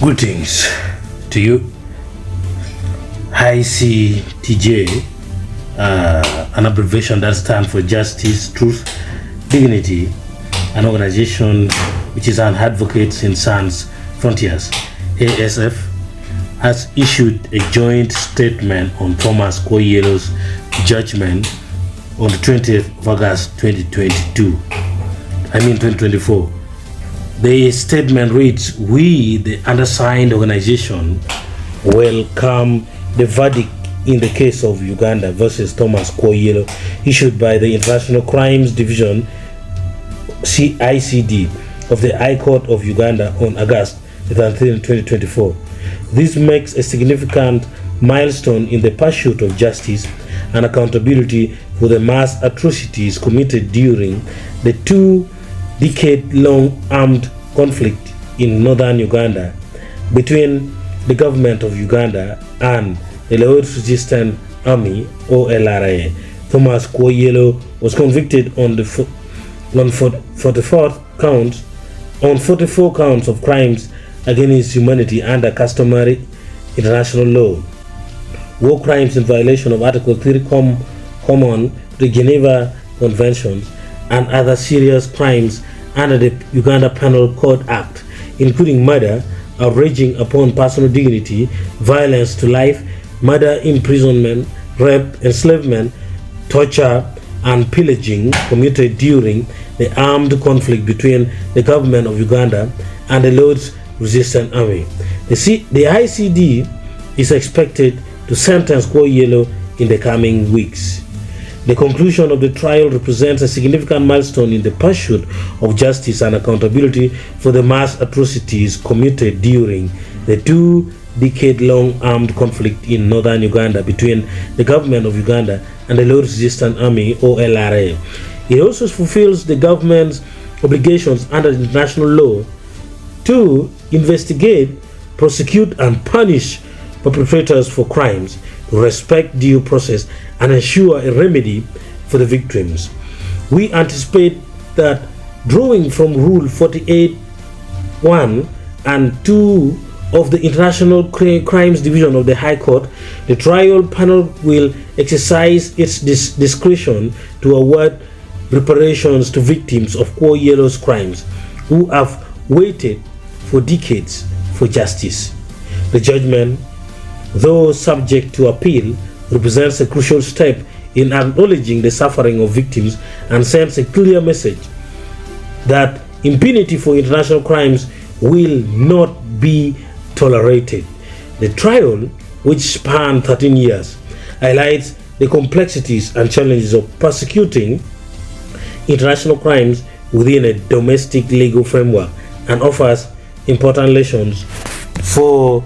Greetings to you. ICTJ, an abbreviation that stands for Justice, Truth, Dignity, an organization which is an advocate in Sans Frontiers, ASF, has issued a joint statement on Thomas Kwoyelo's judgment on the 20th of August 2024. The statement reads, "We, the undersigned organization, welcome the verdict in the case of Uganda versus Thomas Kwoyelo issued by the International Crimes Division ICD of the High Court of Uganda on August 13, 2024. This makes a significant milestone in the pursuit of justice and accountability for the mass atrocities committed during the two-decade-long armed conflict in northern Uganda between the government of Uganda and the Lord's Resistance Army, or LRA. Thomas Kwoyelo was convicted on 44 counts of crimes against humanity under customary international law, war crimes in violation of Article 3 common to the Geneva Conventions, and other serious crimes under the Uganda Penal Code Act, including murder, outraging upon personal dignity, violence to life, murder, imprisonment, rape, enslavement, torture, and pillaging committed during the armed conflict between the government of Uganda and the Lord's Resistance Army. The ICD is expected to sentence Kwoyelo in the coming weeks. The conclusion of the trial represents a significant milestone in the pursuit of justice and accountability for the mass atrocities committed during the two-decade-long armed conflict in northern Uganda between the government of Uganda and the Lord's Resistance Army, or LRA. It also fulfills the government's obligations under international law to investigate, prosecute, and punish perpetrators for crimes, to respect due process, and ensure a remedy for the victims. We anticipate that, drawing from Rule 48(1) and 2 of the International Crimes Division of the High Court, the trial panel will exercise its discretion to award reparations to victims of Kwoyelo's crimes who have waited for decades for justice. The judgment, though subject to appeal, represents a crucial step in acknowledging the suffering of victims and sends a clear message that impunity for international crimes will not be tolerated. The trial, which spanned 13 years, highlights the complexities and challenges of prosecuting international crimes within a domestic legal framework and offers important lessons for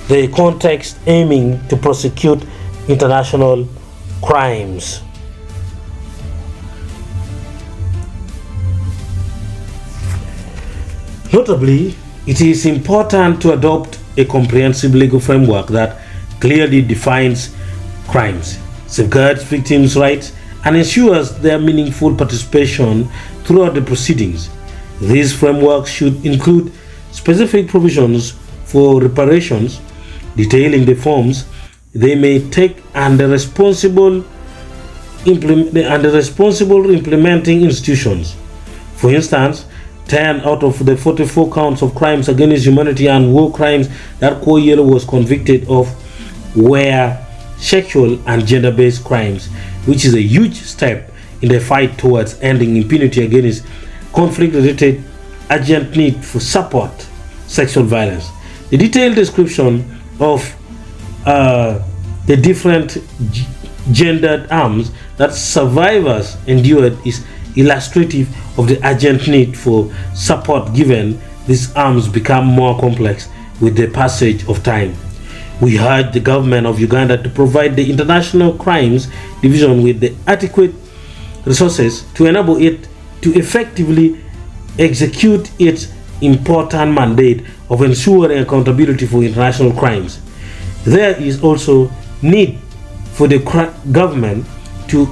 the context aiming to prosecute international crimes. Notably, it is important to adopt a comprehensive legal framework that clearly defines crimes, safeguards victims' rights, and ensures their meaningful participation throughout the proceedings. This framework should include specific provisions for reparations, detailing the forms they may take and the responsible implementing institutions. For instance, 10 out of the 44 counts of crimes against humanity and war crimes that Kwoyelo was convicted of were sexual and gender-based crimes, which is a huge step in the fight towards ending impunity against conflict-related urgent need for support sexual violence. The detailed description of the different gendered harms that survivors endured is illustrative of the urgent need for support, given these harms become more complex with the passage of time. We urge the government of Uganda to provide the International Crimes Division with the adequate resources to enable it to effectively execute its important mandate of ensuring accountability for international crimes. There is also need for the government to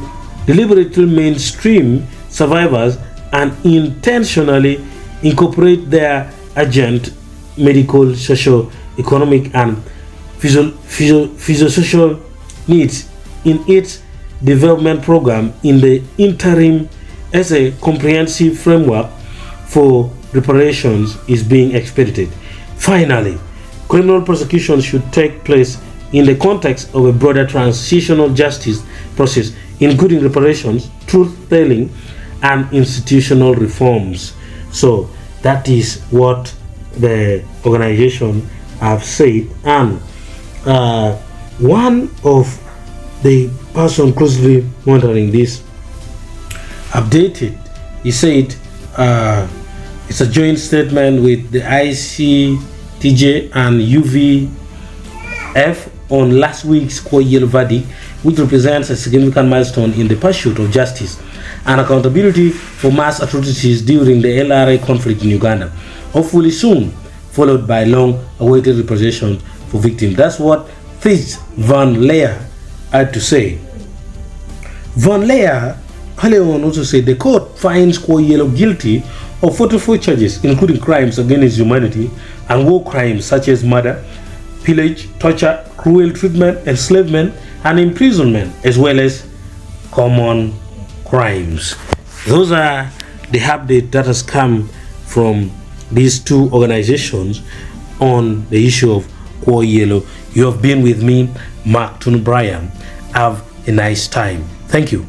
deliberately mainstream survivors and intentionally incorporate their urgent medical, socio-economic, and physiosocial needs in its development program in the interim as a comprehensive framework for reparations is being expedited. Finally, criminal prosecution should take place in the context of a broader transitional justice process, including reparations, truth-telling, and institutional reforms. So that is what the organization have said. And one of the person closely monitoring this updated, he said it's a joint statement with the ICTJ and UVF on last week's Kwoyelo verdict, which represents a significant milestone in the pursuit of justice and accountability for mass atrocities during the LRA conflict in Uganda, hopefully soon followed by long-awaited reparations for victims. That's what Fitz Van Leer had to say. Van Leer earlier on also said the court finds Kwoyelo guilty of 44 charges, including crimes against humanity and war crimes such as murder, pillage, torture, cruel treatment, enslavement, and imprisonment, as well as common crimes. Those are the update that has come from these two organizations on the issue of Kwoyelo. You have been with me, Mark Tunu Bryan. Have a nice time. Thank you.